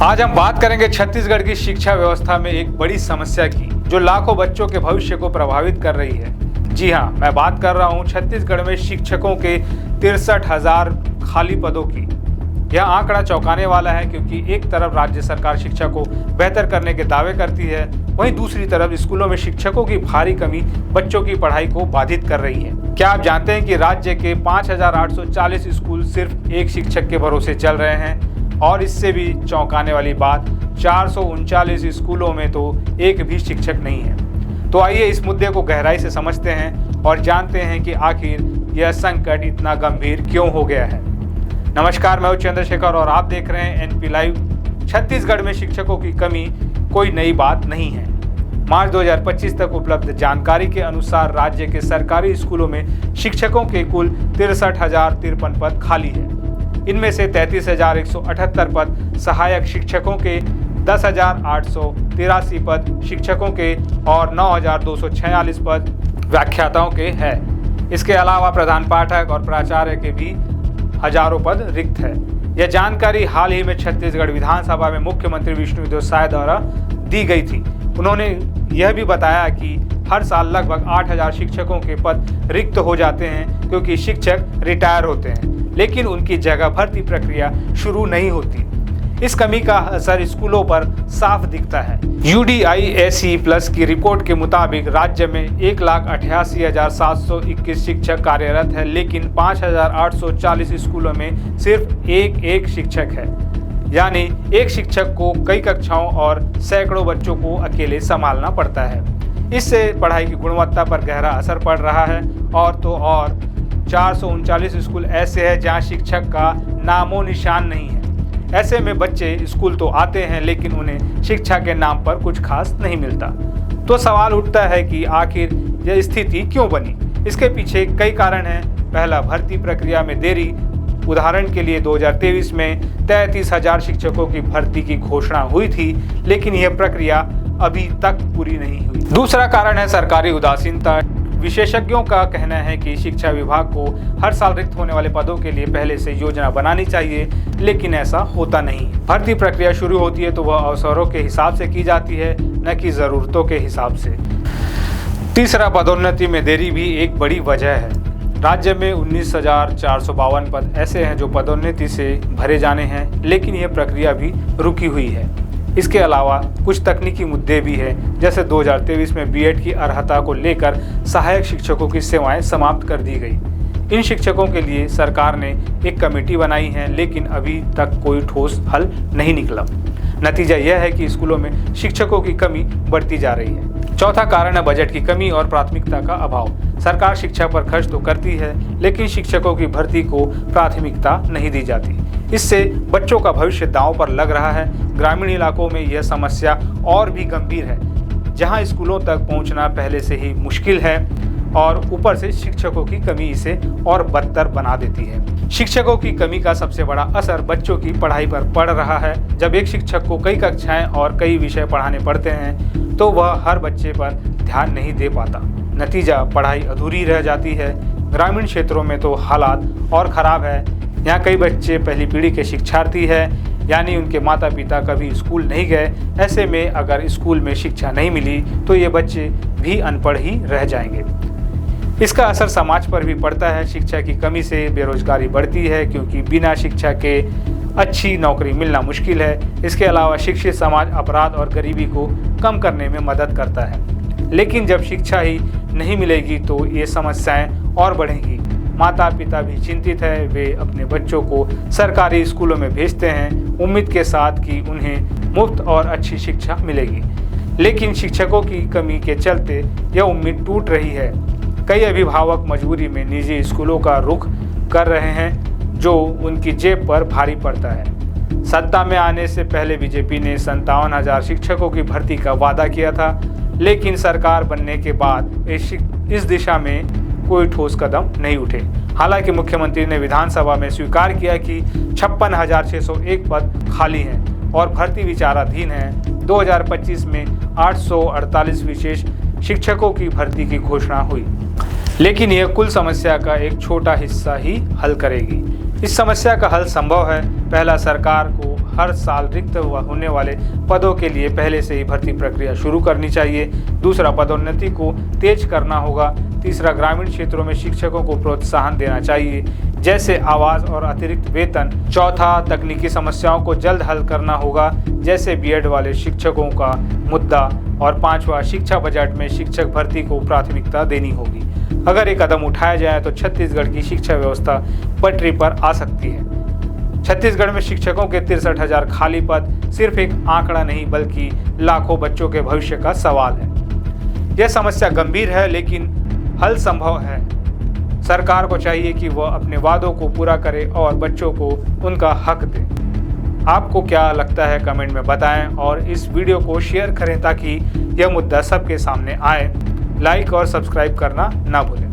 आज हम बात करेंगे छत्तीसगढ़ की शिक्षा व्यवस्था में एक बड़ी समस्या की, जो लाखों बच्चों के भविष्य को प्रभावित कर रही है। जी हाँ, मैं बात कर रहा हूँ छत्तीसगढ़ में शिक्षकों के 63,000 खाली पदों की। यह आंकड़ा चौंकाने वाला है, क्योंकि एक तरफ राज्य सरकार शिक्षा को बेहतर करने के दावे करती है, वहीं दूसरी तरफ स्कूलों में शिक्षकों की भारी कमी बच्चों की पढ़ाई को बाधित कर रही है। क्या आप जानते हैं कि राज्य के 5,840 स्कूल सिर्फ एक शिक्षक के भरोसे चल रहे हैं? और इससे भी चौंकाने वाली बात, 439 स्कूलों में तो एक भी शिक्षक नहीं है। तो आइए इस मुद्दे को गहराई से समझते हैं और जानते हैं कि आखिर यह संकट इतना गंभीर क्यों हो गया है। नमस्कार, मैं हूं चंद्रशेखर और आप देख रहे हैं एनपी लाइव। छत्तीसगढ़ में शिक्षकों की कमी कोई नई बात नहीं है। मार्च 2025 तक उपलब्ध जानकारी के अनुसार राज्य के सरकारी स्कूलों में शिक्षकों के कुल 63,053 पद खाली है। इनमें से 33,178 पद सहायक शिक्षकों के, 10,883 पद शिक्षकों के और 9,246 पद व्याख्याताओं के हैं। इसके अलावा प्रधान पाठक और प्राचार्य के भी हजारों पद रिक्त है। यह जानकारी हाल ही में छत्तीसगढ़ विधानसभा में मुख्यमंत्री विष्णुदेव साय द्वारा दी गई थी। उन्होंने यह भी बताया कि हर साल लगभग 8,000 शिक्षकों के पद रिक्त हो जाते हैं, क्योंकि शिक्षक रिटायर होते हैं, लेकिन उनकी जगह भर्ती प्रक्रिया शुरू नहीं होती। इस कमी का असर स्कूलों पर साफ दिखता है। UDIAC+ की रिपोर्ट के मुताबिक राज्य में 1,88,721 शिक्षक कार्यरत है, लेकिन 5,840 स्कूलों में सिर्फ एक शिक्षक है। यानी एक शिक्षक को कई कक्षाओं और सैकड़ों बच्चों को अकेले संभालना पड़ता है। इससे पढ़ाई की गुणवत्ता पर गहरा असर पड़ रहा है। और तो और 439 स्कूल ऐसे हैं जहां शिक्षक का नामो निशान नहीं है। ऐसे में बच्चे स्कूल तो आते हैं, लेकिन उन्हें शिक्षा के नाम पर कुछ खास नहीं मिलता। तो सवाल उठता है कि आखिर यह स्थिति क्यों बनी? इसके पीछे कई कारण हैं। पहला, भर्ती प्रक्रिया में देरी। उदाहरण के लिए 2023 में 33,000 शिक्षकों की भर्ती की घोषणा हुई थी, लेकिन यह प्रक्रिया अभी तक पूरी नहीं हुई। दूसरा कारण है सरकारी उदासीनता। विशेषज्ञों का कहना है कि शिक्षा विभाग को हर साल रिक्त होने वाले पदों के लिए पहले से योजना बनानी चाहिए, लेकिन ऐसा होता नहीं। भर्ती प्रक्रिया शुरू होती है तो वह अवसरों के हिसाब से की जाती है, न कि जरूरतों के हिसाब से। तीसरा, पदोन्नति में देरी भी एक बड़ी वजह है। राज्य में 19,452 पद ऐसे हैं जो पदोन्नति से भरे जाने हैं, लेकिन यह प्रक्रिया भी रुकी हुई है। इसके अलावा कुछ तकनीकी मुद्दे भी हैं, जैसे 2023 में बीएड की अर्हता को लेकर सहायक शिक्षकों की सेवाएं समाप्त कर दी गई। इन शिक्षकों के लिए सरकार ने एक कमेटी बनाई है, लेकिन अभी तक कोई ठोस हल नहीं निकला। नतीजा यह है कि स्कूलों में शिक्षकों की कमी बढ़ती जा रही है। चौथा कारण है बजट की कमी और प्राथमिकता का अभाव। सरकार शिक्षा पर खर्च तो करती है, लेकिन शिक्षकों की भर्ती को प्राथमिकता नहीं दी जाती। इससे बच्चों का भविष्य दांव पर लग रहा है। ग्रामीण इलाकों में यह समस्या और भी गंभीर है, जहां स्कूलों तक पहुंचना पहले से ही मुश्किल है और ऊपर से शिक्षकों की कमी इसे और बदतर बना देती है। शिक्षकों की कमी का सबसे बड़ा असर बच्चों की पढ़ाई पर पड़ रहा है। जब एक शिक्षक को कई कक्षाएं और कई विषय पढ़ाने पड़ते हैं, तो वह हर बच्चे पर ध्यान नहीं दे पाता। नतीजा, पढ़ाई अधूरी रह जाती है। ग्रामीण क्षेत्रों में तो हालात और ख़राब है। यहाँ कई बच्चे पहली पीढ़ी के शिक्षार्थी हैं, यानी उनके माता पिता कभी स्कूल नहीं गए। ऐसे में अगर स्कूल में शिक्षा नहीं मिली तो ये बच्चे भी अनपढ़ ही रह जाएंगे। इसका असर समाज पर भी पड़ता है। शिक्षा की कमी से बेरोजगारी बढ़ती है, क्योंकि बिना शिक्षा के अच्छी नौकरी मिलना मुश्किल है। इसके अलावा शिक्षित समाज अपराध और गरीबी को कम करने में मदद करता है। लेकिन जब शिक्षा ही नहीं मिलेगी तो ये समस्याएं और बढ़ेंगी। माता पिता भी चिंतित है। वे अपने बच्चों को सरकारी स्कूलों में भेजते हैं, उम्मीद के साथ कि उन्हें मुफ्त और अच्छी शिक्षा मिलेगी। लेकिन शिक्षकों की कमी के चलते यह उम्मीद टूट रही है। कई अभिभावक मजबूरी में निजी स्कूलों का रुख कर रहे हैं, जो उनकी जेब पर भारी पड़ता है। सत्ता में आने से पहले बीजेपी ने 57,000 शिक्षकों की भर्ती का वादा किया था, लेकिन सरकार बनने के बाद इस दिशा में कोई ठोस कदम नहीं उठे। हालांकि मुख्यमंत्री ने विधानसभा में स्वीकार किया कि 56,601 पद खाली हैं और भर्ती विचाराधीन है। 2025 में 848 विशेष शिक्षकों की भर्ती की घोषणा हुई, लेकिन यह कुल समस्या का एक छोटा हिस्सा ही हल करेगी। इस समस्या का हल संभव है। पहला, सरकार को हर साल रिक्त होने वाले पदों के लिए पहले से ही भर्ती प्रक्रिया शुरू करनी चाहिए। दूसरा, पदोन्नति को तेज करना होगा। तीसरा, ग्रामीण क्षेत्रों में शिक्षकों को प्रोत्साहन देना चाहिए, जैसे आवास और अतिरिक्त वेतन। चौथा, तकनीकी समस्याओं को जल्द हल करना होगा, जैसे बीएड वाले शिक्षकों का मुद्दा। और पांचवा, शिक्षा बजट में शिक्षक भर्ती को प्राथमिकता देनी होगी। अगर ये कदम उठाया जाए तो छत्तीसगढ़ की शिक्षा व्यवस्था पटरी पर आ सकती है। छत्तीसगढ़ में शिक्षकों के 63,000 खाली पद सिर्फ एक आंकड़ा नहीं, बल्कि लाखों बच्चों के भविष्य का सवाल है। यह समस्या गंभीर है, लेकिन हल संभव है। सरकार को चाहिए कि वह अपने वादों को पूरा करे और बच्चों को उनका हक दे। आपको क्या लगता है, कमेंट में बताएं और इस वीडियो को शेयर करें ताकि यह मुद्दा सबके सामने आए। लाइक और सब्सक्राइब करना ना भूलें।